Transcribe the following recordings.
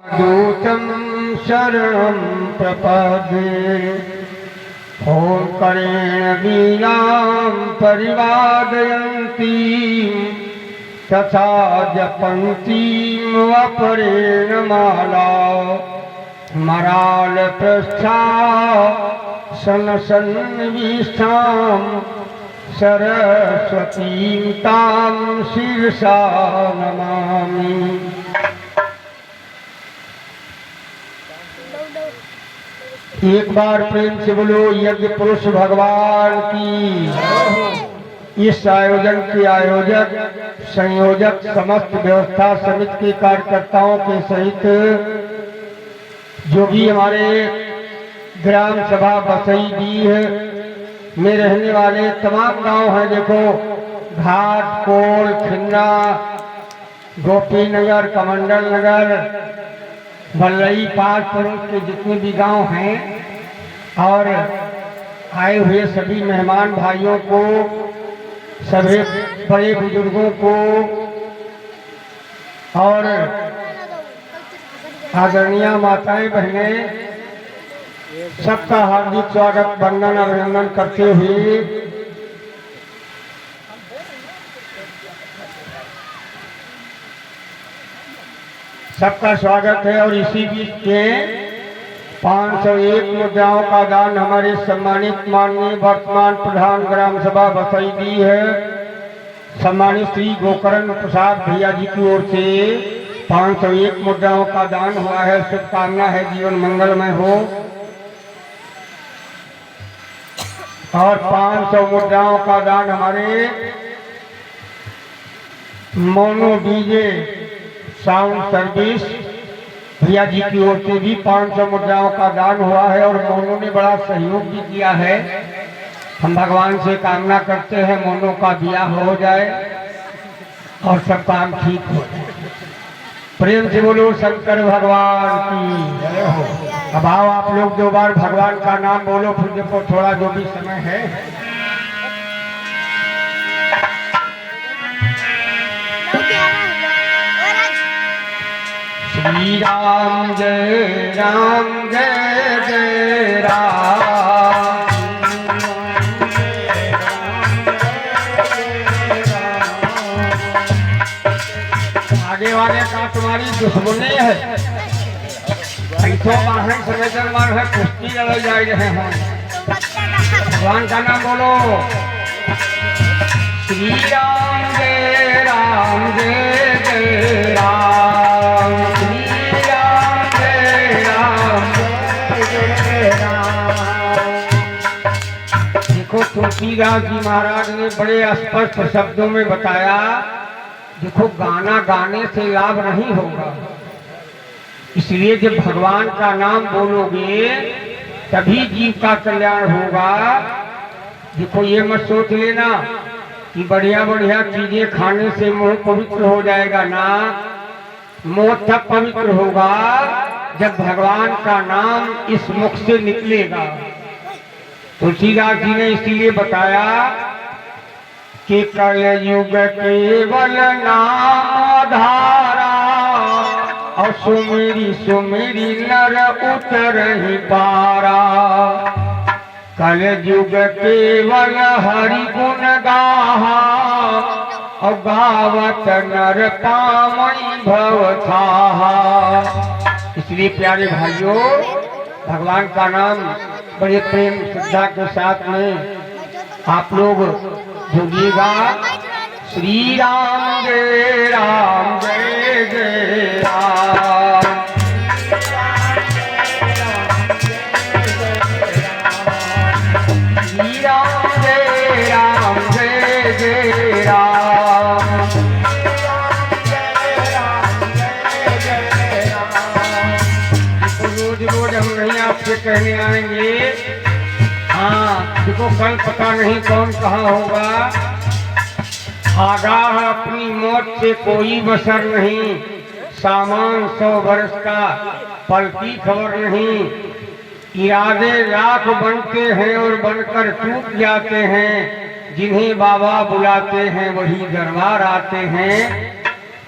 दूतं शरणं प्रपद्ये ओंकारेण वीणां परिवादयन्ती तथा जपन्तीं अपरेण माला मरालप्रस्था सन्निविष्टां सरस्वतीं तां शिरसा नमामि। एक बार प्रेम से बोलो यज्ञ पुरुष भगवान की। इस आयोजन के आयोजक संयोजक समस्त व्यवस्था समिति के कार्यकर्ताओं के सहित जो भी हमारे ग्राम सभा बसई दी है में रहने वाले तमाम गांव हैं, देखो घाट कोल खन्ना गोपीनगर कमंडल नगर भल्लई पांच पड़ोस के जितने भी गांव हैं और आए हुए सभी मेहमान भाइयों को, सभी बड़े बुजुर्गों को और आदरणीय माताएं बहनें सबका हार्दिक स्वागत वंदन अभिनंदन करते हुए सबका स्वागत है। और इसी बीच के 501 मुद्राओं का दान हमारे सम्मानित माननीय वर्तमान प्रधान ग्राम सभा बसई दी है सम्मानित श्री गोकर्ण प्रसाद भैया जी की ओर से 501 मुद्राओं का दान हुआ है। शुभकामना है जीवन मंगलमय हो। और 500 मुद्राओं का दान हमारे मोनो डीजे साउंड सर्विस भैया जी की ओर से भी 500 मुद्राओं का दान हुआ है और मोनो ने बड़ा सहयोग भी किया है। हम भगवान से कामना करते हैं मोनो का ब्याह हो जाए और सब काम ठीक हो जाए। प्रेम से बोलो शंकर भगवान की जय हो। अब आओ आप लोग 2 बार भगवान का नाम बोलो, फिर देखो थोड़ा जो भी समय है श्री राम जय राम जय जय राम। आगे वाले का तुम्हारी दुश्मनी है, वाहन समेतन है, कुश्ती लड़ जा रहे हैं। भगवान का नाम बोलो श्री राम जय जय राम। तुलसीदास जी महाराज ने बड़े स्पष्ट शब्दों में बताया, देखो गाना गाने से लाभ नहीं होगा, इसलिए जब भगवान का नाम बोलोगे तभी जीव का कल्याण होगा। देखो ये मत सोच लेना कि बढ़िया बढ़िया चीजें खाने से मुंह पवित्र हो जाएगा ना, मुंह तब पवित्र होगा जब भगवान का नाम इस मुख से निकलेगा। तुलसीदास जी ने इसीलिए बताया कि कलयुग केवल नाम धारा और सुमेरी सुमेरी नर उतर ही पारा। कलयुग केवल हरि गुण गाहा और गावत नर पामई भव थाहा। इसलिए प्यारे भाइयों भगवान का नाम बड़े प्रेम श्रद्धा के साथ में आप लोग जोड़िएगा। श्री राम जय जय राम। श्री राम जय जय राम। रोज रोज हम नहीं आपसे कहने आएंगे, हाँ देखो कल पता नहीं कौन कहाँ होगा। आगाह अपनी मौत से कोई बसर नहीं, सामान 100 वर्ष का पल की खबर नहीं। इरादे लाख बनते हैं और बनकर टूट जाते हैं, जिन्हें बाबा बुलाते हैं वही दरबार आते हैं।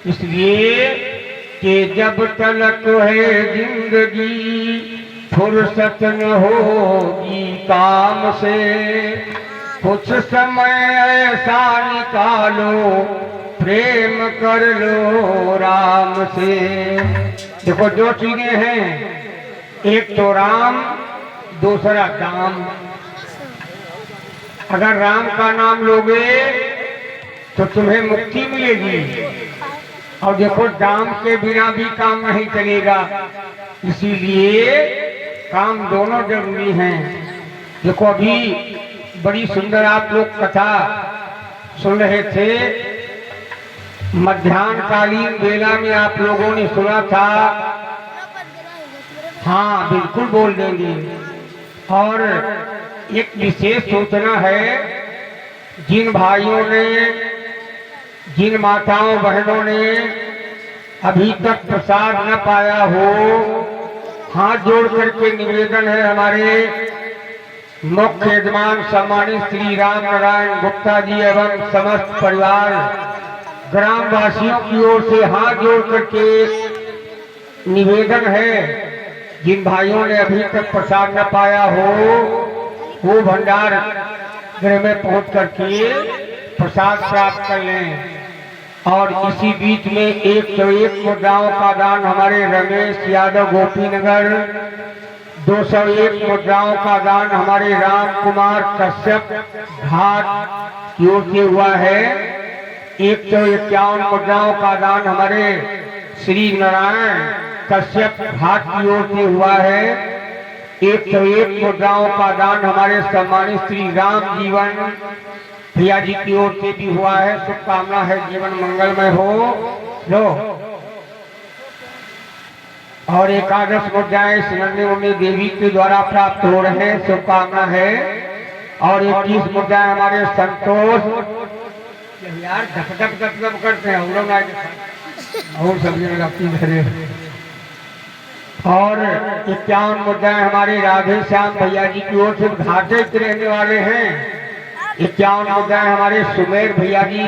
इसलिए कि जब तलक है जिंदगी फुर्सत न होगी काम से, कुछ समय ऐसा निकालो प्रेम कर लो राम से। देखो दो चीजें हैं, एक तो राम, दूसरा दाम। अगर राम का नाम लोगे तो तुम्हें मुक्ति मिलेगी, और देखो दाम के बिना भी काम नहीं चलेगा, इसीलिए काम दोनों जरूरी हैं। देखो अभी बड़ी सुंदर आप लोग कथा सुन रहे थे, मध्याह्न कालीन बेला में आप लोगों ने सुना था। हाँ बिल्कुल बोल देंगे। और एक विशेष सूचना है, जिन भाइयों ने, जिन माताओं बहनों ने अभी तक प्रसाद न पाया हो, हाथ जोड़ करके निवेदन है हमारे मुख्य यजमान सम्मानित श्री राम नारायण गुप्ता जी एवं समस्त परिवार ग्राम वासियों की ओर से हाथ जोड़ करके निवेदन है, जिन भाइयों ने अभी तक प्रसाद न पाया हो वो भंडार गृह में पहुंच करके प्रसाद प्राप्त कर लें। और इसी बीच में 101 मुद्राओं का दान हमारे रमेश यादव गोपीनगर, 201 मुद्राओं का दान हमारे राम कुमार कश्यप घाट की ओर से हुआ है, 151 मुद्राओं का दान हमारे श्री नारायण कश्यप घाट की ओर से हुआ है, 101 मुद्राओं का दान हमारे सम्मानित श्री राम जीवन भैया जी की ओर से भी हुआ है। शुभकामना है जीवन मंगलमय हो लो। और 11 मुद्राएं सुनने मुनि देवी के द्वारा प्राप्त हो रहे हैं, शुभकामना है। और 21 मुद्राएं हमारे संतोष यार धक धक धक धक करते हैं हम लोग और सब्जी में लगती धरे। और 51 मुद्राएं हमारे राधे श्याम भैया जी की ओर से घाटे के रहने वाले हैं। 51 मुद्राएं हमारे सुमेर भैया जी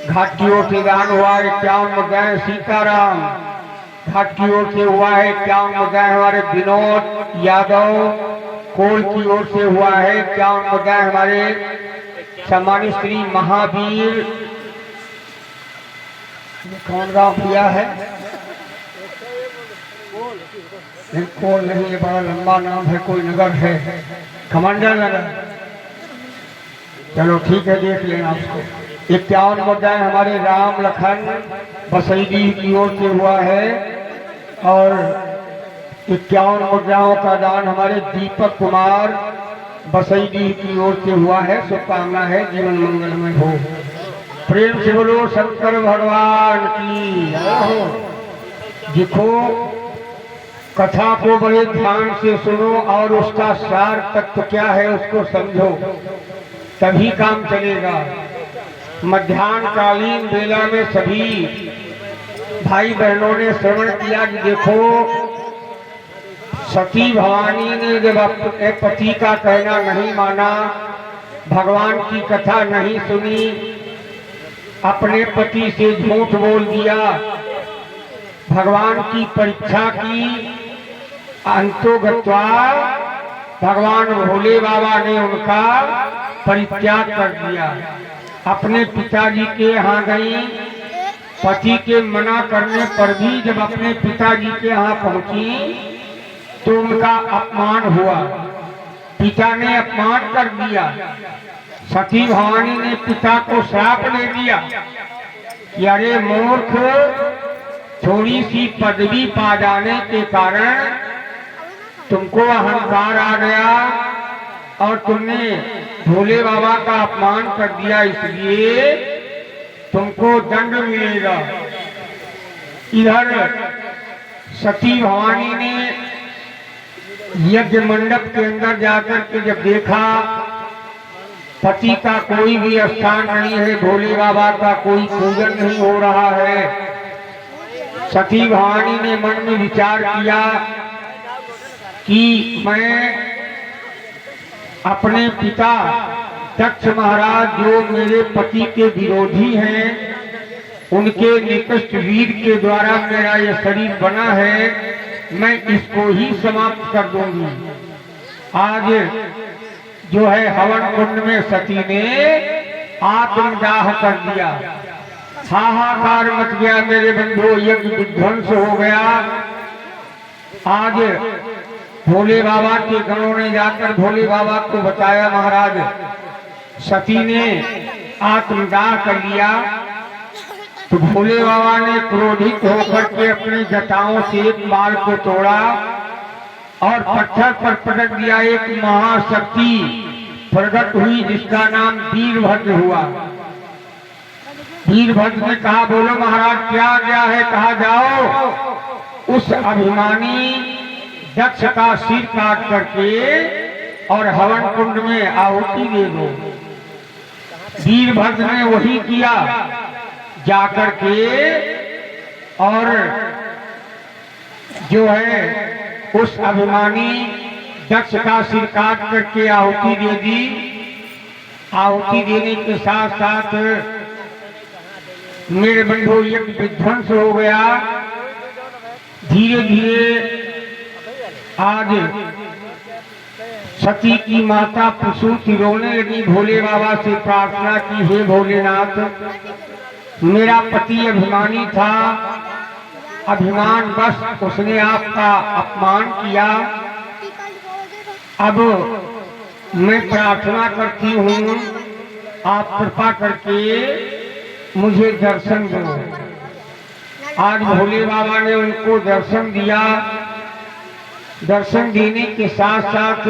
घाट की ओर से दान हुआ है। 51 मुद्राएं सीताराम घाट की ओर से हुआ है। 51 मुद्राएं हमारे विनोद यादव कोल की ओर से हुआ है। 51 मुद्राएं हमारे सम्मानित श्री महावीर, कौन गांव भैया है? कोल नहीं, ये बड़ा लंबा नाम है, कोई नगर है, कमांडर नगर। चलो ठीक है, देख लेना उसको। 51 मुद्राएं हमारे राम लखन बसैदी की ओर से हुआ है। और 51 मुद्राओं का दान हमारे दीपक कुमार बसैदी की ओर से हुआ है। शुभकामना है जीवन मंगलमय हो। प्रेम से बोलो शंकर भगवान की। देखो कथा को बड़े ध्यान से सुनो और उसका सार तत्व क्या है उसको समझो, तभी काम चलेगा। मध्याह्न कालीन बेला में सभी भाई बहनों ने श्रवण किया कि देखो सती भवानी ने जब अपने पति का कहना नहीं माना, भगवान की कथा नहीं सुनी, अपने पति से झूठ बोल दिया, भगवान की परीक्षा की, अंतोगत्वा भगवान भोले बाबा ने उनका परित्याग कर दिया। अपने पिताजी के यहाँ गई, पति के मना करने पर भी जब अपने पिताजी के यहाँ पहुंची तो उनका अपमान हुआ, पिता ने अपमान कर दिया। सती भवानी ने पिता को श्राप दे दिया कि अरे मूर्ख, थोड़ी सी पदवी पा जाने के कारण तुमको अहंकार आ गया और तुमने भोले बाबा का अपमान कर दिया, इसलिए तुमको दंड मिलेगा। इधर सती भवानी ने यज्ञ मंडप के अंदर जाकर के जब देखा पति का कोई भी स्थान नहीं है, भोले बाबा का कोई पूजन नहीं हो रहा है, सती भवानी ने मन में विचार किया कि मैं अपने पिता दक्ष महाराज जो मेरे पति के विरोधी हैं, उनके निकट वीर के द्वारा मेरा ये शरीर बना है, मैं इसको ही समाप्त कर दूंगी। आज जो है हवन कुंड में सती ने आत्मदाह कर दिया। हाहाकार मच गया मेरे बंधु, यज्ञ विध्वंस हो गया। आज भोले बाबा के गणों ने जाकर भोले बाबा को बताया, महाराज सती ने आत्मदाह कर लिया। तो भोले बाबा ने क्रोधित होकर के अपनी जटाओं से एक बाल को तोड़ा और पत्थर पर पटक दिया। एक महाशक्ति प्रकट हुई जिसका नाम वीरभद्र हुआ। वीरभद्र ने कहा, बोलो महाराज क्या क्या है, कहा जाओ उस अभिमानी दक्ष का सिर काट करके और हवन कुंड में आहुति दे दो। वीरभद्र ने वही किया, जाकर के और जो है उस अभिमानी दक्ष का सिर काट करके आहुति दे दी। आहुति देने के साथ साथ मेरे बंधु यज्ञ विध्वंस हो गया। धीरे धीरे आज सती की माता प्रसूति रोने लगी, भोले बाबा से प्रार्थना की, हे भोलेनाथ मेरा पति अभिमानी था, अभिमान बस उसने आपका अपमान किया। अब मैं प्रार्थना करती हूँ आप कृपा करके मुझे दर्शन दो। आज भोले बाबा ने उनको दर्शन दिया। दर्शन देने के साथ साथ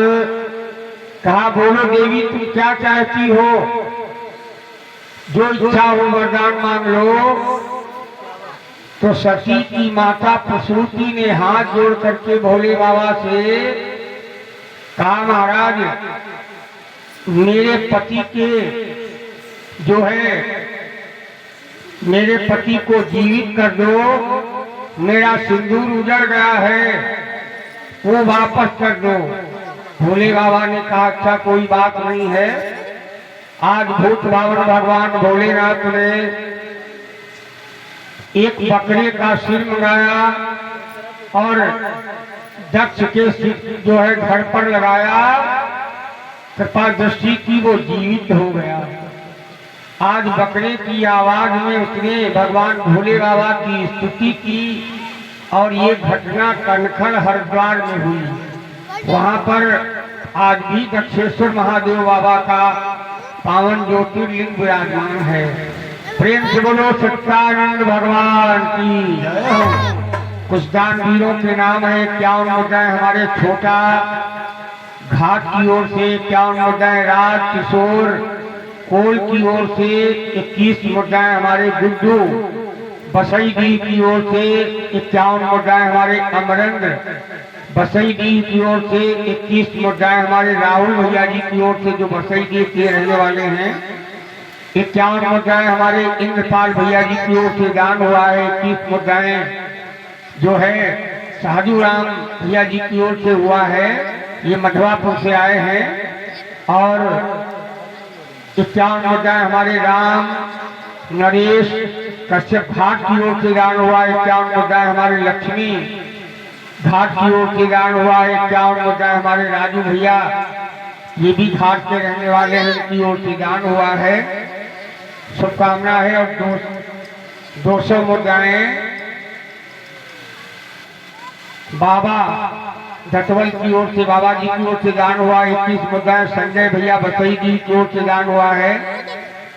कहा, बोलो देवी तुम क्या चाहती हो, जो इच्छा हो वरदान मांग लो। तो सती की माता प्रसूति ने हाथ जोड़ करके भोले बाबा से कहा, महाराज मेरे पति के जो है मेरे पति को जीवित कर दो, मेरा सिंदूर उजड़ गया है वो वापस कर दो। भोले बाबा ने कहा, अच्छा कोई बात नहीं है। आज भूत भावन भगवान भोलेनाथ ने एक बकरे का सिर मंगाया और दक्ष के सिर जो है घर पर लगाया, कृपा दृष्टि की, वो जीवित हो गया। आज बकरे की आवाज में उसने भगवान भोले बाबा की स्तुति की और ये घटना कनखल हरिद्वार में हुई। वहां पर आज भी दक्षेश्वर महादेव बाबा का पावन ज्योतिर्लिंग विराजमान है। प्रेम से बोलो सच्चिदानंद भगवान की जय हो। कुछ दानवीरों के नाम है, 51 मुद्राएं हमारे छोटा घाट की ओर से, 51 मुद्राएं राज किशोर कोल की ओर से, 21 मुद्राएं हमारे गुड्डू बसईडीह की ओर से, 51 मुद्राएं हमारे अमरेंद्र बसईडीह की ओर से, 21 मुद्राएं हमारे राहुल भैया जी की ओर से जो बसईडीह के रहने वाले हैं, 51 मुद्राएं हमारे इंद्रपाल भैया जी की ओर से दान हुआ है। 21 मुद्राएं जो है साधुराम भैया जी की ओर से हुआ है, ये मधवापुर से आए हैं। और 51 मुद्राएं हमारे राम नरेश कश्यप घाट की ओर से दान हुआ है। 51 मुद्राएं हमारे लक्ष्मी घाट की ओर से दान हुआ है। 51 मुद्राएं हमारे राजू भैया, ये भी घाट के रहने वाले हैं, उनकी ओर से दान हुआ है। शुभकामना है। और 200 मुद्राएं बाबा दतवल की ओर से, बाबा जी की ओर से दान हुआ है। 21 मुद्राएं संजय भैया बसई जी की ओर से दान हुआ है।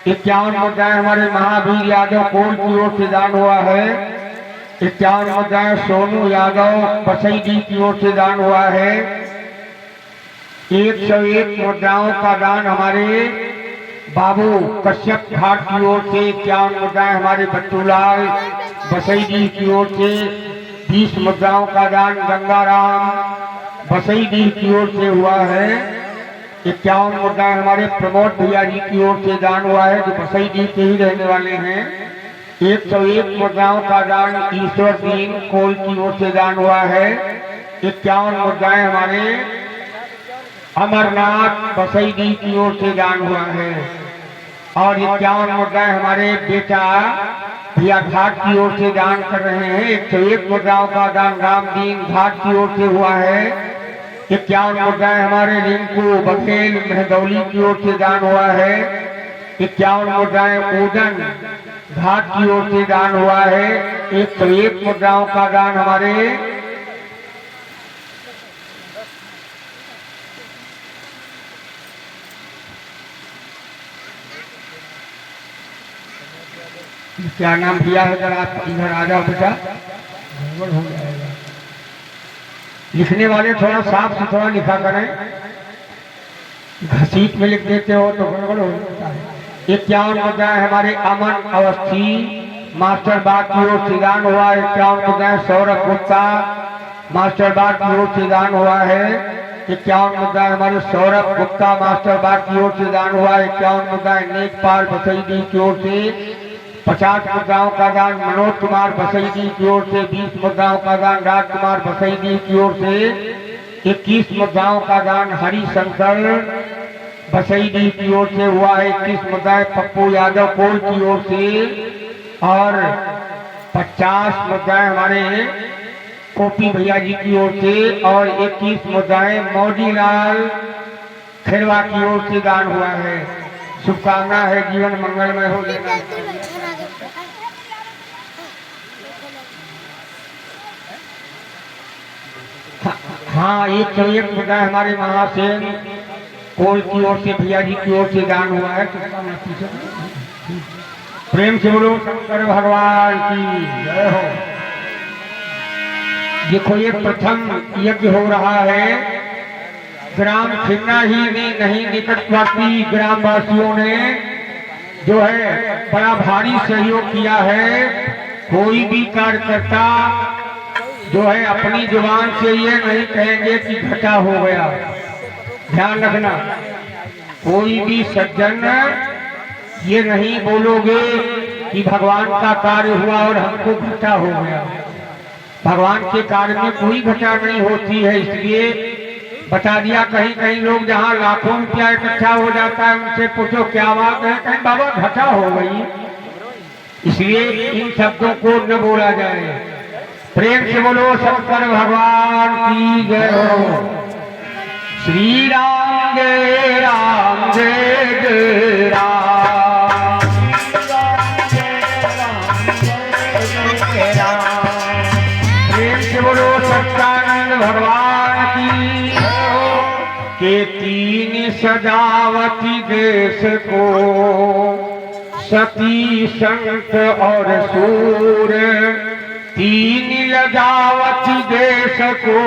51 मुद्राएं हमारे महावीर यादव कोल की ओर से दान हुआ है। 51 मुद्राएं सोनू यादव बसई जी की ओर से दान हुआ है। 101 मुद्राओं का दान हमारे बाबू कश्यप घाट की ओर से। 51 मुद्राएं हमारे बच्चूलाल बसई जी की ओर से। 20 मुद्राओं का दान गंगाराम बसईडीह की ओर से हुआ है। 51 मुद्राएं हमारे प्रमोद भैया जी की ओर से दान हुआ है, जो बसईडीह के ही रहने वाले हैं। 101 मुद्राओं का दान ईश्वर दीन कोल की ओर से दान हुआ है। 51 मुद्राएं हमारे अमरनाथ बसईडीह की ओर से दान हुआ है। और 51 मुद्राएं हमारे बेटा भैया घाट की ओर से दान कर रहे हैं। 101 मुद्राओं का दान रामदीन घाट की ओर से हुआ है। 51 मुद्राएं हमारे रिंकू बघेल मेहदौली की ओर से दान हुआ है। 51 मुद्राएं उदन घाट की ओर से दान हुआ है। 101 मुद्राओं का दान हमारे क्या नाम दिया है? अगर आप इधर आ जाओ बेटा, गड़बड़ हो जाएगा। लिखने वाले थोड़ा साफ सुथरा लिखा करें, घसीट में लिख देते हो तो गड़बड़ हो जाता है। 51 मुद्राएं हमारे अमन अवस्थी मास्टर बाग की ओर से दान हुआ है। 51 मुद्राएं सौरभ गुप्ता मास्टर बाग की ओर से दान हुआ है। 51 मुद्राएं हमारे सौरभ गुप्ता मास्टर बाग की ओर से दान हुआ है। 51 मुद्राएं नेकपाल बसईदी की ओर से। 50 मुद्राओं का दान मनोज कुमार बसईदी की ओर से। 20 मुद्राओं का दान राजकुमार बसईदी की ओर से। 21 मुद्राओं का दान हरिशंकर बसईदी की ओर से हुआ है। 21 मुद्राएं पप्पू यादव कोल की ओर से और 50 मुद्राएं हमारे कोपी भैया जी की ओर से और 21 मुद्राएं मोदीलाल खेरवा की ओर से दान हुआ है। शुभकामना है, जीवन मंगलमय हो जाए। हाँ, 101 मुद्रा हमारे महासेन कोल की ओर से भैया जी की ओर से दान हुआ है। प्रेम से बोलो शंकर भगवान की जय हो। देखो ये प्रथम यज्ञ हो रहा है। ग्राम खिन्ना ही नहीं निकटवर्ती ग्रामवासियों ने जो है बड़ा भारी सहयोग किया है। कोई भी कार्यकर्ता जो है अपनी जुबान से ये नहीं कहेंगे कि घटा हो गया। ध्यान रखना, कोई भी सज्जन ये नहीं बोलोगे कि भगवान का कार्य हुआ और हमको घटा हो गया। भगवान के कार्य में कोई घटा नहीं होती है, इसलिए बता दिया। कहीं कहीं लोग जहाँ लाखों रुपया इकट्ठा हो जाता है उनसे पूछो क्या बात है, कहीं बाबा घटा हो गई। इसलिए इन शब्दों को न बोला जाए। प्रेम से बोलो शंकर भगवान की जय हो। श्री राम जय राम जय जय राम। प्रेम से बोलो सच्चिदानंद भगवान की के। तीन सजावती देश को सती संत और सूर। तीन लजावती देश को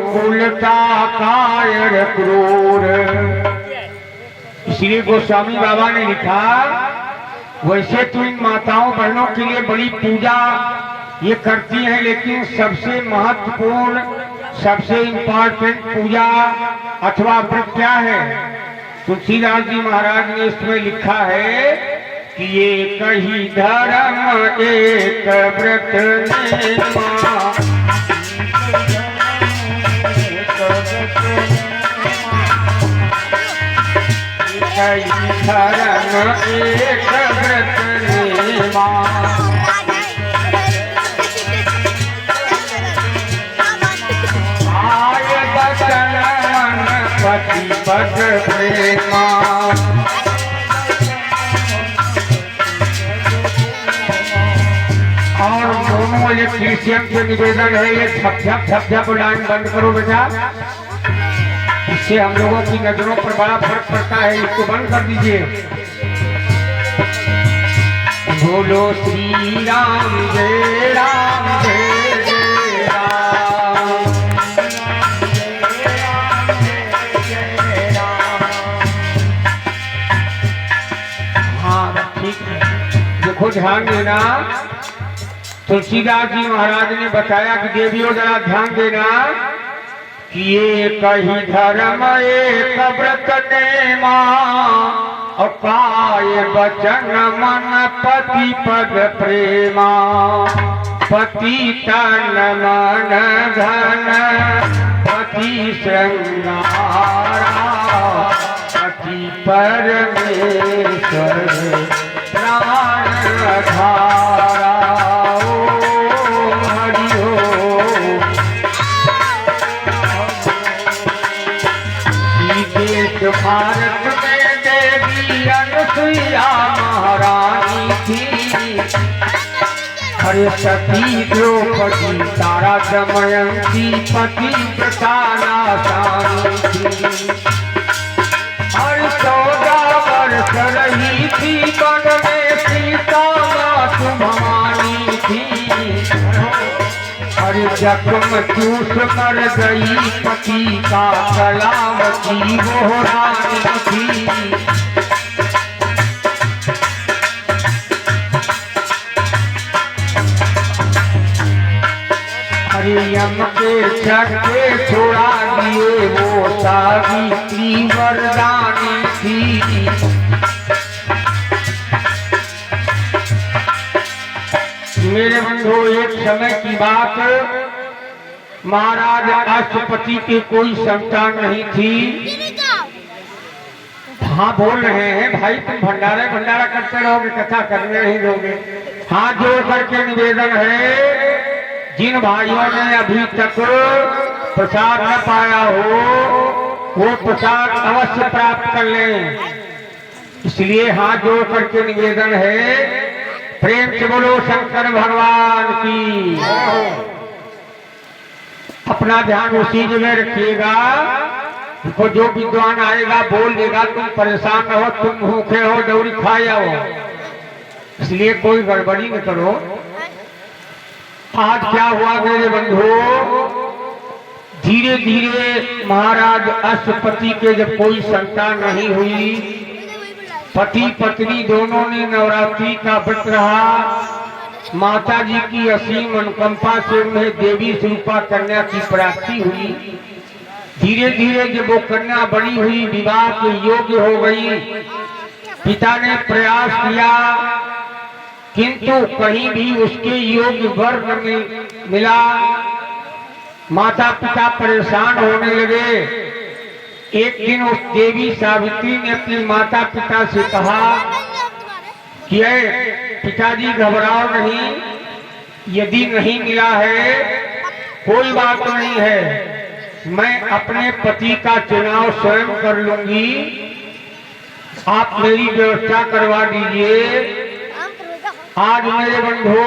कुलता कायर क्रूर। इसलिए गोस्वामी बाबा ने लिखा, वैसे तो इन माताओं बहनों के लिए बड़ी पूजा ये करती हैं, लेकिन सबसे महत्वपूर्ण सबसे इम्पोर्टेंट पूजा अथवा व्रत क्या है? तुलसीदास जी महाराज ने इसमें लिखा है कि ये कही धर्म एक व्रत नेमा। कही धर्म एक व्रत नेमा। आय बचन मन पति पद प्रेमा। और दोनों इलेक्ट्रीशियन से निवेदन है, ये झप लाइन बंद करो बेटा, इससे हम लोगों की नजरों पर बड़ा फर्क पड़ता है। इसको बंद कर दीजिए। बोलो श्री राम जय राम जय जय राम। हाँ ठीक है, देखो ध्यान देना। तुलसीदास जी महाराज ने बताया कि देवियों जरा ध्यान देना कि ये कही धर्म एक व्रत नेमा। और काय बचन मन पति पद प्रेमा। पति तन मन धन पति श्रृंगारा। पति परमेश्वर प्राण धारा। भारत में देवी अनुसुईया महारानी थी। हरे सती द्रौपदी तारा दमयंती पति प्रतानाशानी थी। हर 14 वर्ष रही थी वन में सीता मातु भवानी थी। हर जख्म चूस कर गई पति का कलावती वो रानी थी। यम के छक्के छोड़ा दिए वो सावित्री वरदानी थी। मेरे बंधु, एक समय की बात, महाराज अष्टपति की कोई संतान नहीं थी। हाँ बोल रहे हैं भाई, तुम भंडारा भंडारा करते रहोगे, कथा करने नहीं दोगे। हाथ जोड़ करके निवेदन है, जिन भाइयों ने अभी तक प्रसाद न पाया हो वो प्रसाद अवश्य प्राप्त कर लें। इसलिए हाथ जोड़ करके निवेदन है, प्रेम से बोलो शंकर भगवान की। अपना ध्यान उसी जगह रखिएगा। देखो जो विद्वान आएगा बोल देगा, तुम परेशान न हो, तुम भूखे हो दौड़ी खाए हो, इसलिए कोई गड़बड़ी न करो। आज क्या हुआ मेरे बंधु, धीरे धीरे महाराज अष्टपति के जब कोई संतान नहीं हुई, पति पत्नी दोनों ने नवरात्रि का व्रत रहा। माता जी की असीम अनुकंपा से उन्हें देवी स्वरूपा कन्या की प्राप्ति हुई। धीरे धीरे जब वो कन्या बड़ी हुई, विवाह के योग्य हो गई, पिता ने प्रयास किया किंतु कहीं भी उसके योग्य वर न मिला। माता पिता परेशान होने लगे। एक दिन उस देवी सावित्री ने अपने माता पिता से कहा कि पिताजी घबराओ नहीं, यदि नहीं मिला है कोई बात नहीं है, मैं अपने पति का चुनाव स्वयं कर लूंगी, आप मेरी व्यवस्था करवा दीजिए। आज मेरे बंधु,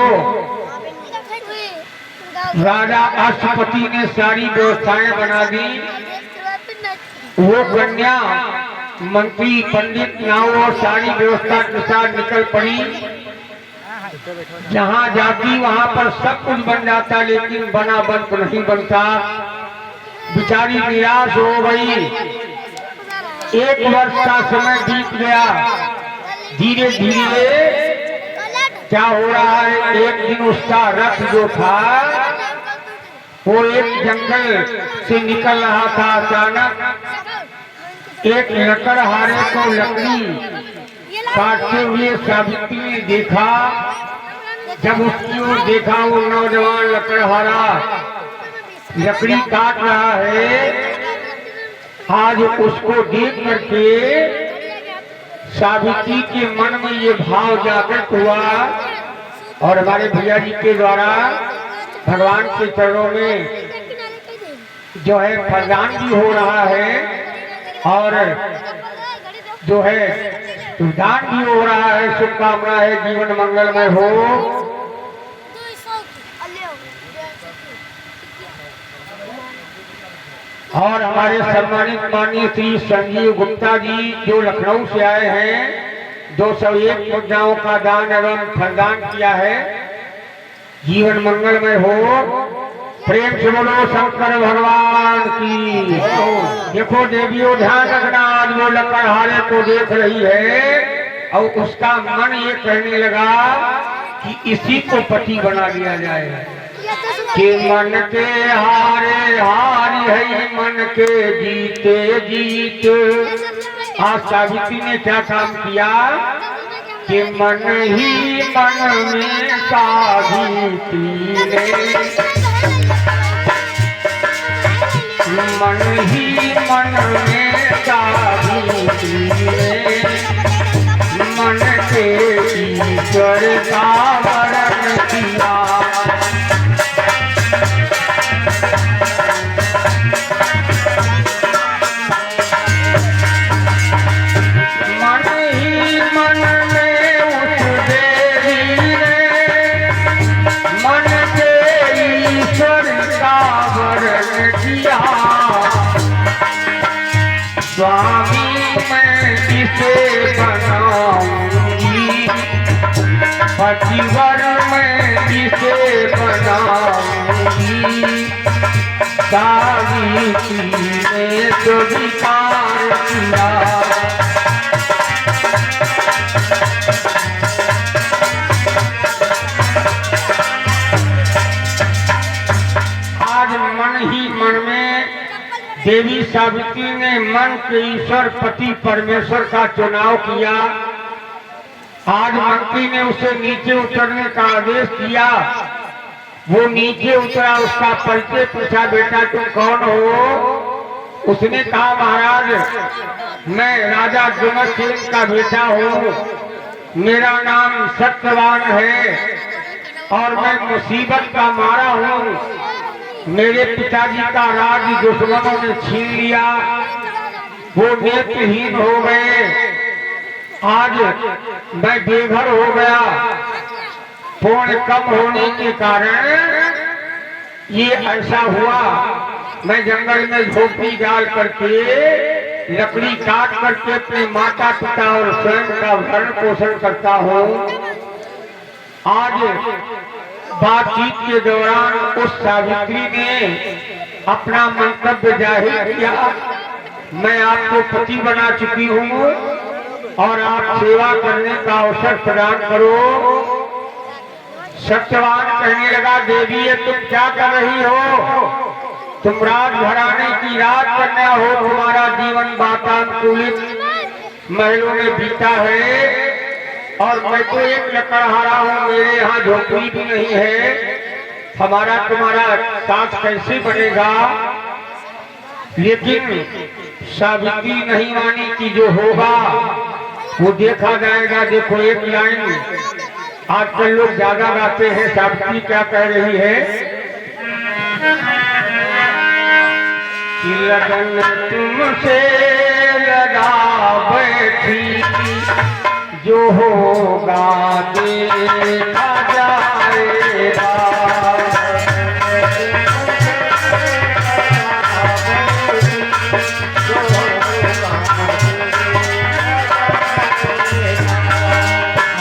राजा अष्टपति ने सारी व्यवस्थाएं बना दी। वो कन्या मंत्री पंडित नाव और सारी व्यवस्था के साथ निकल पड़ी। जहाँ जाती वहाँ पर सब कुछ बन जाता, लेकिन बना बंद नहीं बनता। बिचारी निराश हो गई। 1 वर्ष का समय बीत गया। धीरे धीरे क्या हो रहा है, एक दिन उसका रथ जो था वो एक जंगल से निकल रहा था। अचानक एक लकड़हारे को लकड़ी काटते हुए सावित्री ने देखा। जब उसकी ओर देखा, वो नौजवान लकड़हारा लकड़ी काट रहा है। आज उसको देख करके सावित्री के मन में ये भाव जागृत हुआ और हमारे भैया जी के द्वारा भगवान के चरणों में जो है प्रदान भी हो रहा है और जो है दान भी हो रहा है। शुभकामना है जीवन मंगलमय हो। और हमारे सम्मानित माननीय श्री संजीव गुप्ता जी जो लखनऊ से आए हैं, 201 मुद्राओं का दान एवं फलदान किया है। जीवन मंगलमय हो। प्रेम से बोलो शंकर भगवान की। देखो देवियों, ध्यान रखना, आज वो लकड़हारे को देख रही है और उसका मन ये कहने लगा कि इसी को पति बना दिया जाए। कि मन के हारे हारी है, मन के जीते जीत। आज सावित्री ने क्या काम किया कि मन ही मन में सावित्री ने, मन ही मन में सावित्री ने, मन के ईश्वर का वरण किया। किया, स्वामी मैं इसे बनाऊंगी, पतिवर मैं इसे बनाऊंगी, सावित्री ने तो विकार किया। आज मन ही मन में देवी सावित्री ने मन के ईश्वर पति परमेश्वर का चुनाव किया। आज मंत्री ने उसे नीचे उतरने का आदेश दिया। वो नीचे उतरा, उसका परिचय पूछा, बेटा तुम कौन हो? उसने कहा महाराज मैं राजा जुमतसेन का बेटा हूँ, मेरा नाम सत्यवान है और मैं मुसीबत का मारा हूँ। मेरे पिताजी का राज दुश्मनों ने छीन लिया, वो नेत्रहीन हो गए, आज मैं बेघर हो गया। पुण्य कम होने के कारण ये ऐसा हुआ। मैं जंगल में झोपड़ी डाल करके लकड़ी काट करके अपने माता पिता और स्वयं का भरण पोषण करता हूँ। आज बातचीत के दौरान उस सावित्री ने अपना मंतव्य जाहिर किया, मैं आपको पति बना चुकी हूँ और आप सेवा करने का अवसर प्रदान करो। सत्यवान कहने लगा, देवी ये तुम क्या कर रही हो? तुम राज घराने की राज कन्या हो, तुम्हारा जीवन वातानुकूलित महलों में बीता है और मैं तो एक लकड़हारा हूँ, मेरे यहाँ झोपड़ी भी नहीं है, हमारा तुम्हारा साथ कैसे बनेगा? लेकिन सावित्री नहीं मानी कि जो होगा वो देखा जाएगा। देखो एक लाइन आजकल लोग ज्यादा गाते हैं, सावित्री क्या कह रही है कि लगन तुमसे लगा बैठी, जो होगा देखा जाएगा।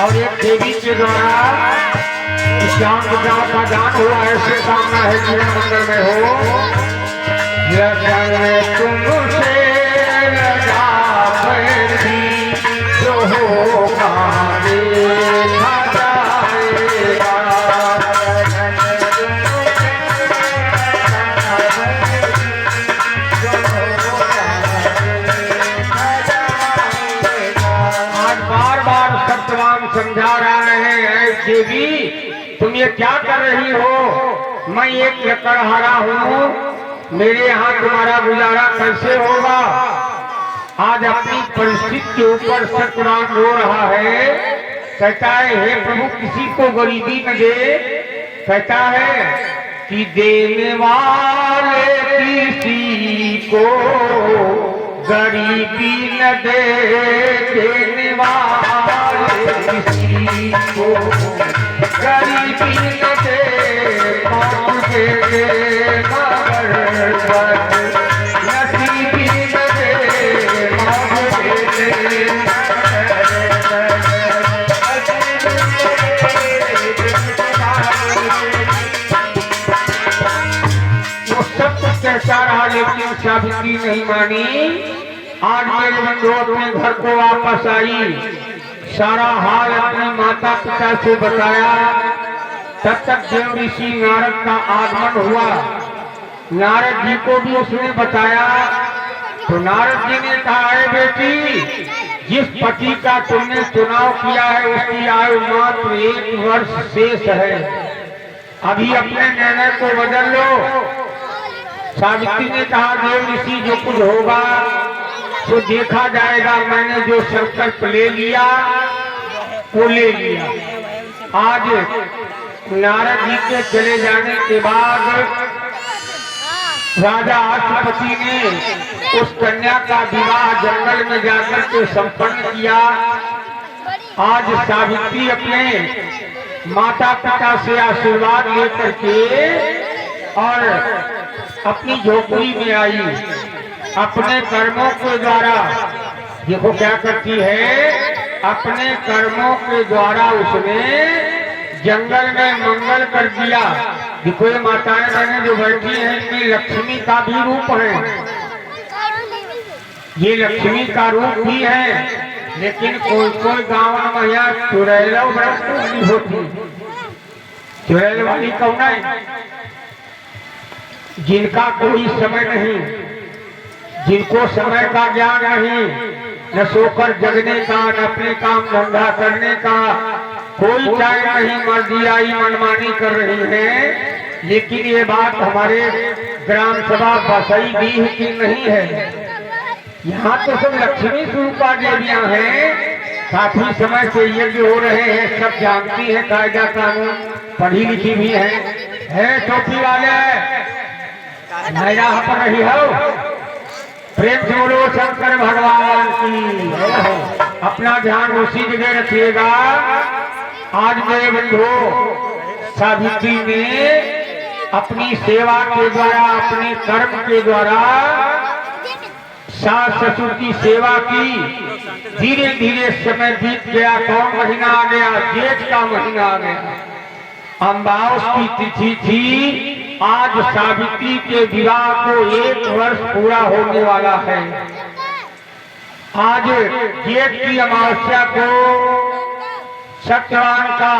और एक देवी के द्वारा श्याम बचाव का दान हुआ, ऐसे कामना है जीवन मंगल में हो। लगन तुमसे लगा बैठी, जो होगा देखा जाएगा। आज बार बार सत्यवान समझा रहे हैं, देवी तुम ये क्या कर रही हो? मैं एक लकड़हारा हूँ, मेरे यहाँ तुम्हारा गुजारा कैसे होगा? आज अपनी परिस्थिति के ऊपर सत्यवान रो रहा है, कहता है हे प्रभु किसी को गरीबी न दे। कहता है कि देने वाले किसी को गरीबी न दे, देने वाले किसी को गरीबी न दे, मांगे दे मगर नसीबी न दे, मांगे दे। वो सब कुछ कहता रहा लेकिन सावित्री नहीं मानी। आज मेरे बंधु अपने घर को वापस आई, सारा हाल अपने माता पिता से बताया। तब तक देव ऋषि नारद का आगमन हुआ। नारद जी को भी उसने बताया तो नारद जी ने कहा है बेटी, जिस पति का तुमने चुनाव किया है उसकी आयु मात्र 1 वर्ष शेष है, अभी अपने निर्णय को बदल लो। सावित्री ने कहा देव ऋषि जो कुछ होगा तो देखा जाएगा, मैंने जो संकल्प ले लिया वो ले लिया। आज नारद जी के चले जाने के बाद राजा अश्वपति ने उस कन्या का विवाह जंगल में जाकर के संपन्न किया। आज सावित्री अपने माता पिता से आशीर्वाद लेकर के और अपनी झोपड़ी में आई। अपने कर्मों के द्वारा देखो क्या करती है, अपने कर्मों के द्वारा उसने जंगल में मंगल कर दिया। देखो ये माताएं बहनें जो बैठी हैं, इनमें लक्ष्मी का भी रूप है, ये लक्ष्मी का रूप भी है। लेकिन कोई कोई गाँव में यहाँ चुड़ैल वाली होती, चुड़ैल वाली कौन है? जिनका कोई समय नहीं, जिनको समय का ज्ञान नहीं, न सोकर जगने का, न अपने काम धंधा करने का कोई टाइम नहीं, मर्जी आई मनमानी कर रही है। लेकिन ये बात हमारे ग्राम सभा बसई भी की नहीं है। यहाँ तो सब लक्ष्मी स्वरूपा देवियां हैं। काफी समय से यज्ञ हो रहे हैं, सब जानती है, कायदा कानून पढ़ी लिखी भी है टोपी वाले मेरा पर रही हो। प्रेम से बोलो शंकर भगवान की। अपना ध्यान उसी जगह रखिएगा। आज मेरे बंधु सावित्री ने अपनी सेवा के द्वारा, अपने कर्म के द्वारा सास ससुर की सेवा की। धीरे धीरे समय बीत गया। कौन महीना आ गया? जेठ का महीना आ गया। अमावस की तिथि थी। आज सावित्री के विवाह को 1 वर्ष पूरा होने वाला है। आज जेठ की अमावस्या को सत्यवान का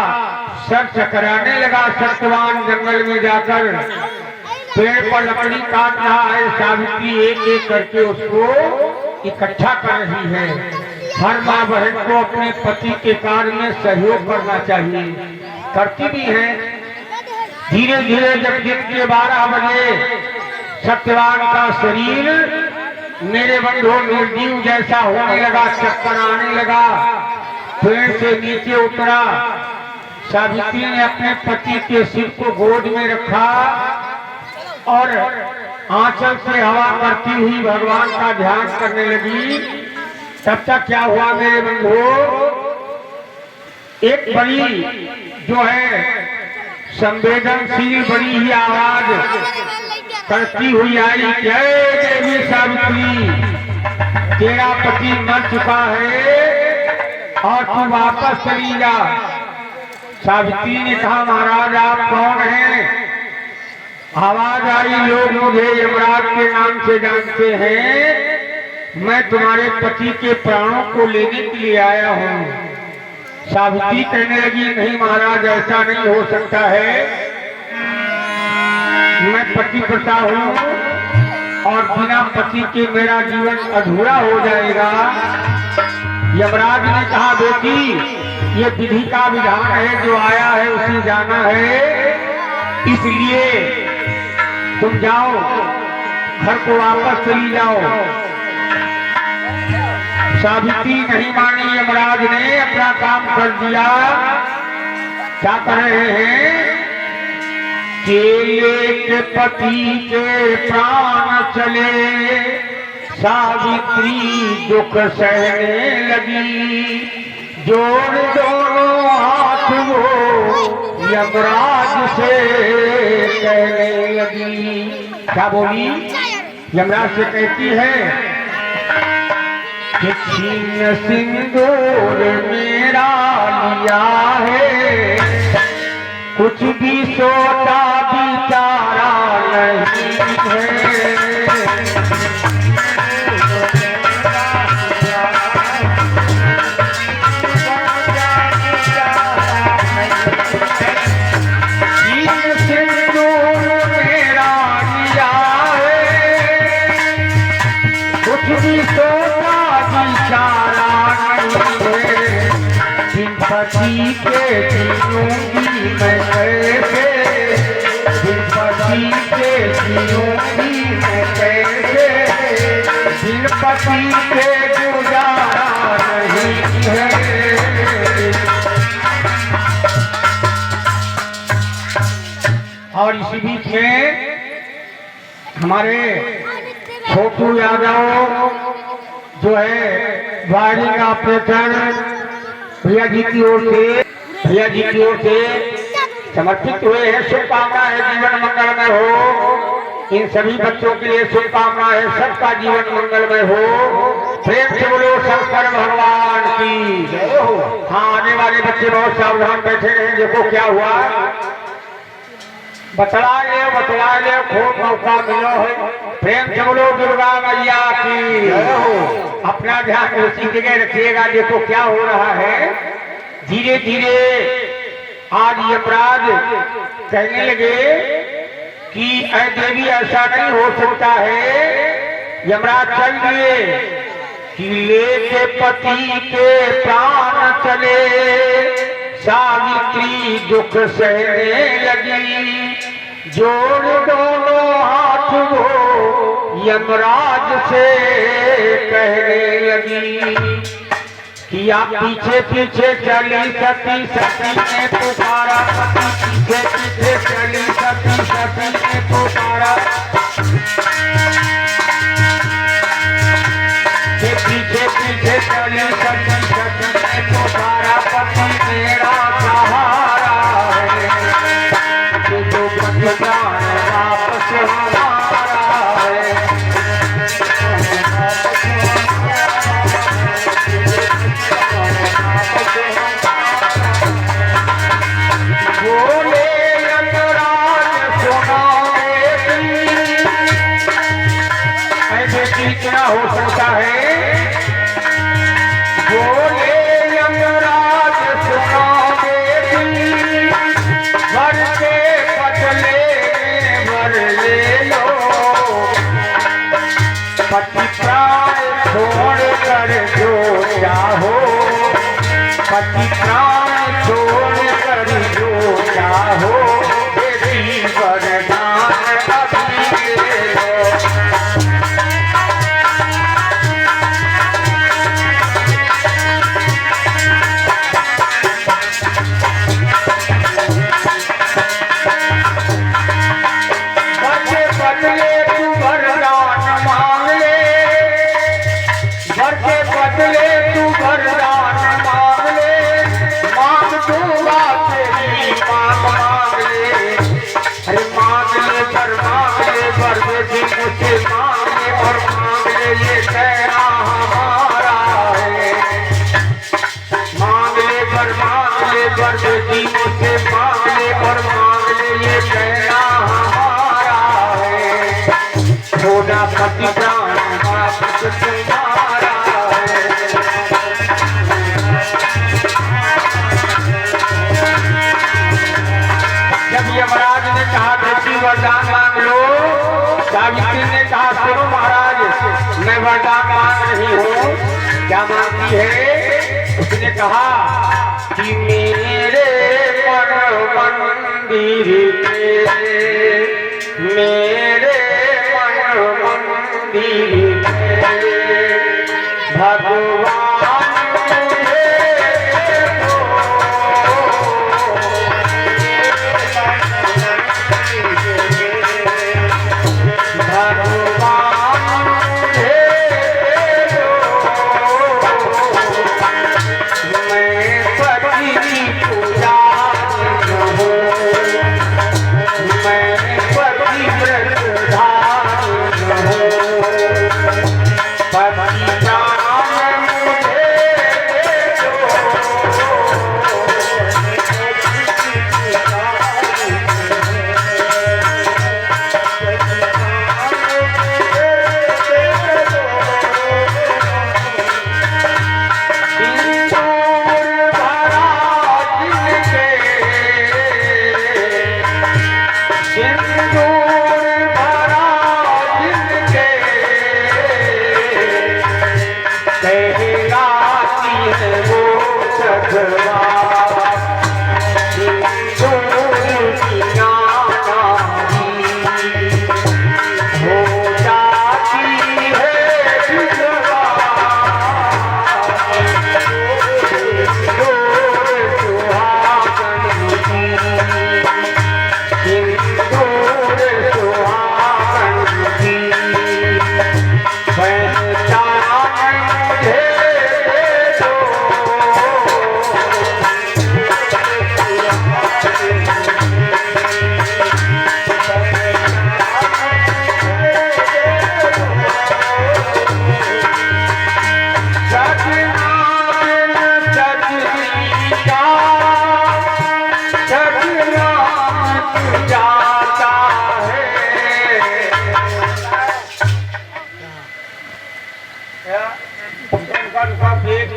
सर चकराने लगा। सत्यवान जंगल में जाकर पेड़ पर लकड़ी काट रहा है। सावित्री एक एक करके उसको इकट्ठा कर रही है। हर माँ बहन को अपने पति के कार्य में सहयोग करना चाहिए, करती भी है। धीरे धीरे जब दिन के 12 बजे सत्यवान का शरीर मेरे बंधु निर्जीव जैसा होने लगा, चक्कर आने लगा, पेड़ से नीचे उतरा। सावित्री ने अपने पति के सिर को गोद में रखा और आंचल से हवा करती हुई भगवान का ध्यान करने लगी। तब तक क्या हुआ मेरे बंधु, एक बड़ी जो है संवेदनशील बड़ी ही आवाज करती हुई आई, जय देवी सावित्री, तेरा पति मर चुका है और तू वापस चली जा। सावित्री ने कहा, महाराज आप कौन हैं? आवाज आई, लोग मुझे यमराज के नाम से जानते हैं, मैं तुम्हारे पति के प्राणों को लेने के लिए आया हूँ। सावित्री कहने लगी, नहीं महाराज ऐसा नहीं हो सकता है, मैं पतिव्रता हूँ और बिना पति के मेरा जीवन अधूरा हो जाएगा। यमराज ने कहा, बेटी ये विधि का विधान है, जो आया है उसे जाना है, इसलिए तुम जाओ, घर को वापस चली जाओ। सावित्री नहीं मानी। यमराज ने अपना काम कर दिया। क्या कर रहे हैं? चेले के पति के प्राण चले, सावित्री दुख सहने लगी, जोड़ दोनों हाथ वो यमराज से कहने लगी। क्या बोली? यमराज से कहती है, छीन सिंदूर मेरा लिया है, कुछ भी सोचा बिचारा नहीं है। छीन सिंदूर मेरा लिया है, कुछ भी सोचा बिचारा नहीं है। बिन पति के जीऊंगी मैं कैसे, बिन पति के जीऊंगी मैं कैसे, बिन पति के गुजारा नहीं है। और इसी बीच में हमारे छोटू यादव जो है वायरिंग ऑपरेटर भैया जी की ओर से समर्पित हुए हैं। शुभकामना है जीवन मंगलमय हो। इन सभी बच्चों के लिए शुभकामना है, सबका जीवन मंगलमय हो। प्रेम से बोलो शंकर भगवान की जय हो। हाँ, आने वाले बच्चे बहुत सावधान बैठे हैं। देखो क्या हुआ, बतला ले खूब मौका मिलो है। प्रेम से बोलो दुर्गा मैया की जय हो। अपना ध्यान उसी जगह रखिएगा। देखो क्या हो रहा है, धीरे धीरे आज यमराज कहने लगे कि ऐ देवी ऐसा नहीं हो सकता है। यमराज चल दिए कि लेके पति के प्राण चले, सावित्री दुख सहने लगी। जोड़ दोनों हाथ वो यमराज से कहने लगी कि आप पीछे पीछे चली सती, सती ने पुकारा। पीछे पीछे चली सती, सती ने पुकारा। पीछे पीछे चली सती, सती ने पुकारा। पति मेरा सहारा है, जो बलिदान वापस हमारा है। बोले यमराज सुना बेटी, ऐसे की क्या हो सकता है। बोले यमराज सुना बेटी, वर के बदले में वर ले लो। पति प्राण छोड़ कर जो चाहो, पति प्राण छोड़ कर जो चाहो, बेटी वरदान अभी ले लो। मुझसे मांगे और मांगे ये कहना हमारा है। मांग ले बर बेटी मुझसे मांग ले और मांग ले ये कहना हमारा है। छोड़ा पति प्राण वापस तुम्हारा है। जब यमराज ने कहा बेटी वरदान मांग लो, सावित्री ने कहा सुनो महाराज, मैं वरदान मांग रही हूँ। क्या मांगती है? उसने कहा कि मेरे मन मंदिर पे, मेरे मन मंदिर पे भगवान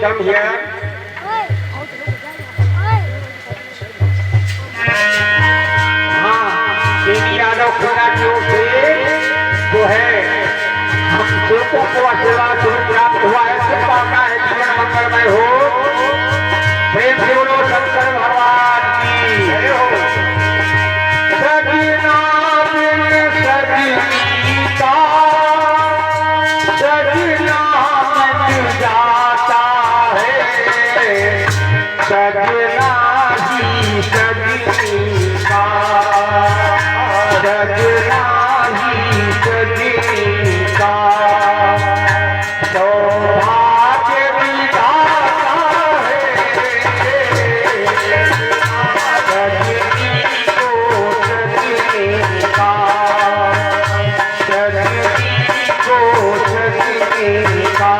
come here. हाँ, केनी यादव खेला की ओर से जो है हम सेवकों को आशीर्वाद स्वरूप प्राप्त हुआ है, कृपा का है जीवन मंगलमय हो। प्रेम से बोलो शंकर भगवान की जय हो। सजना बिन सजीता सजना मिल जाता है, सजना ही सजनी का, सजना ही सजनी का सौभाग्य विधाता है, सजनी को सजनी का, सजनी को सजनी का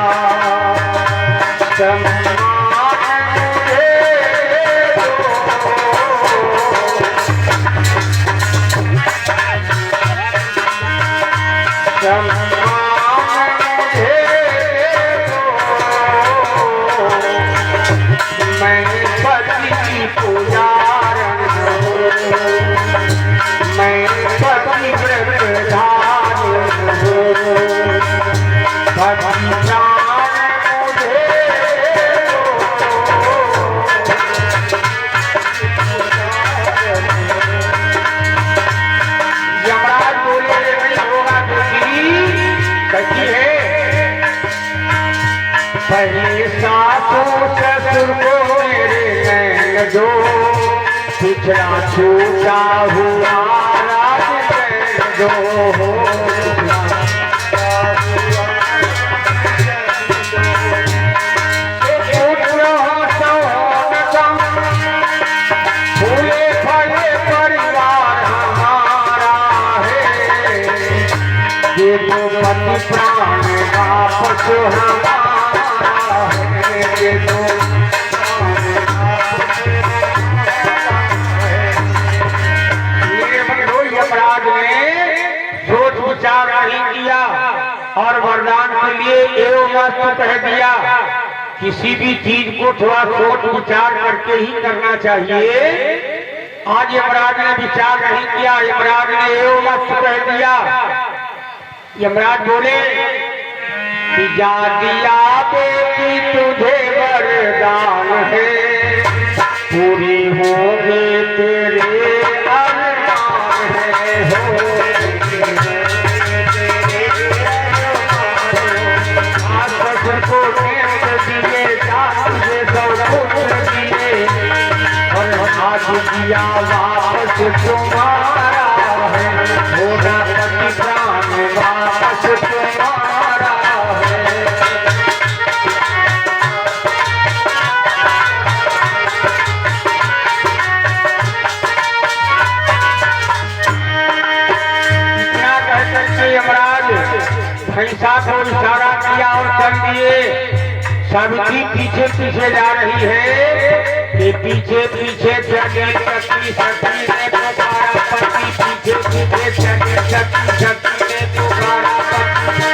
पहले सासू ससुर को मेरे नैन दो, पिछड़ा छूटा हुआ राज चैन दो। पुत्र हो सौन फूले फले परिवार हमारा है, ये तो पति प्राण वापस हमारा अपराध ने सोच विचार नहीं किया और वरदान के लिए एवं मस्त कह दिया। किसी भी चीज को थोड़ा सोच विचार करके ही करना चाहिए। आज यमराज ने विचार नहीं किया, यमराज ने एवं मस्त कह दिया। यमराज बोले कि जा दिया बेटी तुझे वरदान है, पूरी होंगे तेरे अरमान है हो। ससुर को प्रेम दिए, सास से सौपुत्र दिए, और आज दिया वापस तुम्हारा है, होगा पति प्राण वापस तुम्हारा है। भैंसा को इशारा किया और चल दिए। सावित्री पीछे पीछे जा रही है कि पीछे पीछे चले सती, सती ने पुकारा पति, पीछे पीछे चले सती, सती ने पुकारा पति।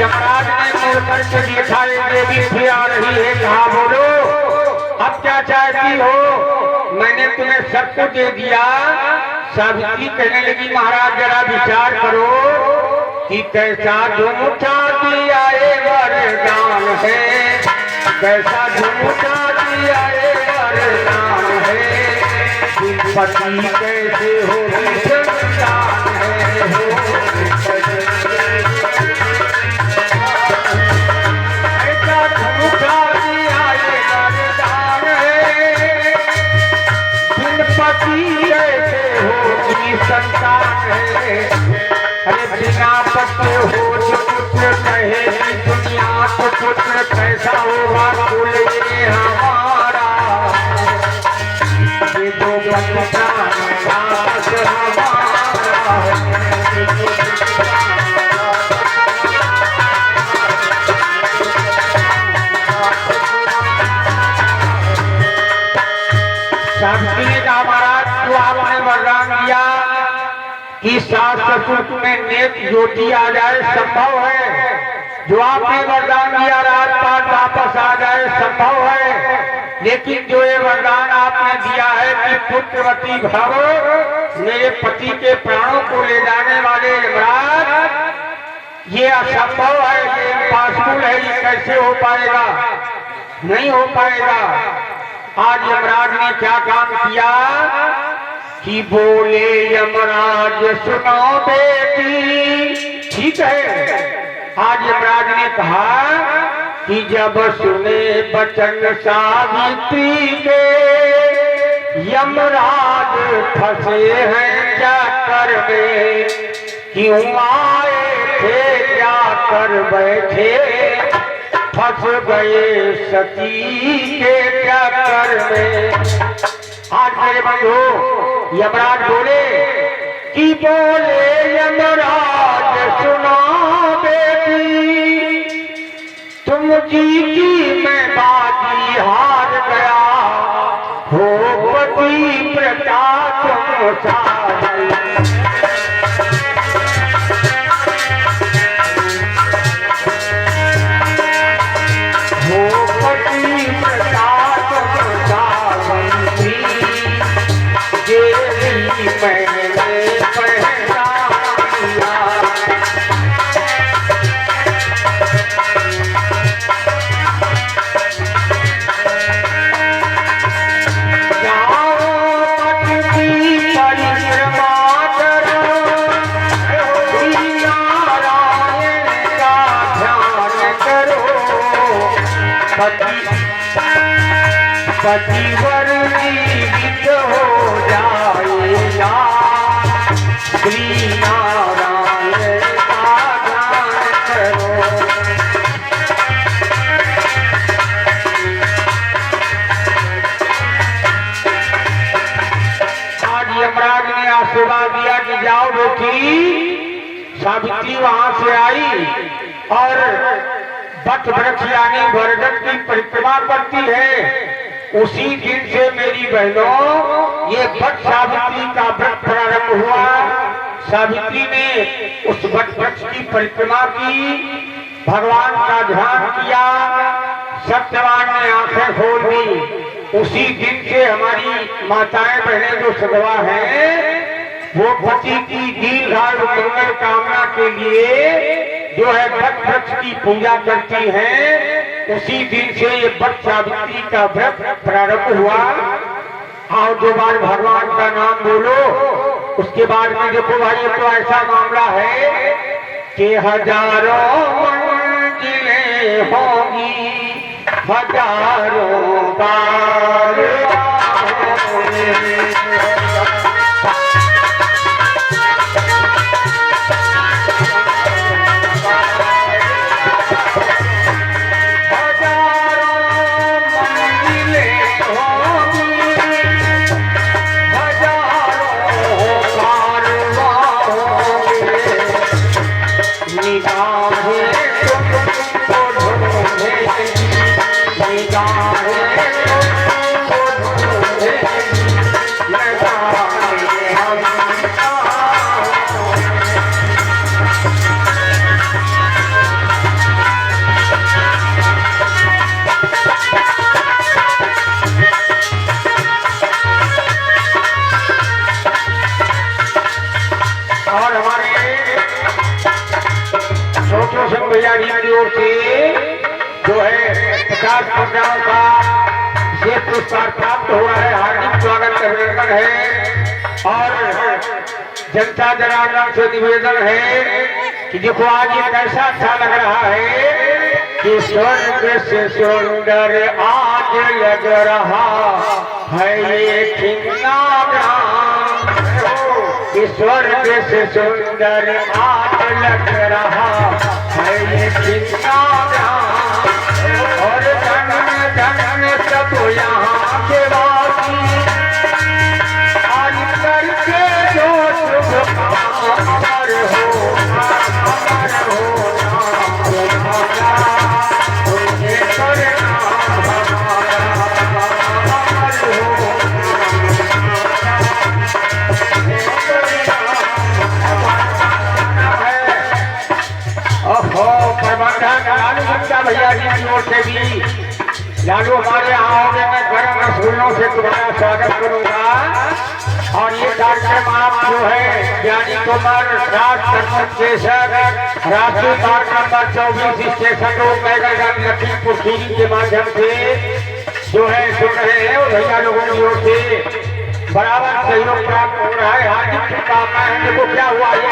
यमराज ने मुड़ करके देखा देवी भी आ रही है, कहा बोलो अब क्या चाहती हो, मैंने तुम्हें सब कुछ दे दिया। सावित्री कहने लगी महाराज जरा विचार करो कि कैसा झुमका दिया ये वरदान है, कैसा झुमका दिया ये वरदान है, पति कैसे हो संतान है हो। ऐसा झुमका दिया ये वरदान है, पति कैसे होगी संतान है। अरे बिना पति हो जो पुत्र कहे दुनिया को, पुत्र कैसा होगा कुल ये हमारा, ये तो पति प्राण वापस हमारा है। सावित्री ने कहा महाराज जो आपने वरदान दिया कि सास ससुर में नेक ज्योति आ जाए संभव है, जो आपने वरदान दिया राजपाट वापस आ जाए संभव है, लेकिन जो ये वरदान आपने दिया है कि पुत्रवती भव, मेरे पति के प्राणों को ले जाने वाले यमराज, ये असंभव है, ये इम्पॉसिबल है, ये कैसे हो पाएगा? नहीं हो पाएगा। आज यमराज ने क्या काम किया कि बोले यमराज सुनो बेटी, ठीक है। आज यमराज ने कहा कि जब सुने बचन सावित्री के, यमराज फंसे हैं क्या कर में, क्यों आए थे क्या कर बैठे, फंस गए सती के क्या कर में। आज मेरे बंधु यमराज बोले कि बोले यमराज सुनो बेटी, तुम जीती मैं बाजी हार गया, हो पति प्रता तुम सारी, हो पति प्रता तुम सारी, ये मैंने पहना दिया। पतिवर जीवित हो जाएगा, श्री नारायण का ध्यान करो। आज यमराज ने आशीर्वाद दिया कि जाओ बेटी। सावित्री वहां से आई और वट वृक्ष यानी बरगद की परिक्रमा करती है। उसी दिन से मेरी बहनों ये वट सावित्री का व्रत प्रारंभ हुआ। सावित्री ने उस वट वृक्ष की परिक्रमा की, भगवान का ध्यान किया, सत्यवान ने आंखें खोल दी। उसी दिन से हमारी माताएं बहनें जो सदवा हैं, वो पति की दीर्घायु मंगल कामना के लिए जो है वट वृक्ष की पूजा करती हैं। उसी दिन से ये वट सावित्री का व्रत प्रारंभ हुआ। और जो बार भगवान का नाम बोलो, उसके बाद में देखो भाई तो ऐसा मामला है कि हजारों मंजिलें होंगी, हजारों बार भैया जी की ओर से जो है 50 रुपयों का ये पुरस्कार प्राप्त हुआ है। हार्दिक स्वागत अभिनंदन है। और जनता जनार्दन से निवेदन है कि देखो आज ये कैसा अच्छा लग रहा है कि स्वर्ग से सुंदर आज लग रहा है ये खिन्ना ग्राम। स्वर्ग से सुंदर आज लग रहा है ये खिन्ना ग्राम। और धन धन सब यहाँ के वासी आज करके जो शुभ काम अमर हो, अमर हो नाम तुम्हारा, उनके परिणाम हमारा अमर हो। ओहो प्रबंधन श्रद्धालु हमारे यहाँ आओगे, मैं गर्म रसगुल्लों से तुम्हारा स्वागत करूंगा। और ये कार्यक्रम आप जो है ज्ञानी कुमार केसर राष्ट्रीय मार्ग number 24 station road Maigalganj Lakhimpur Kheri के माध्यम से जो है सुन रहे हैं, और भैया लोगों की ओर से बराबर सहयोग प्राप्त हो रहा है। हार्दिक शुभकामनाएं। देखो क्या हुआ, ये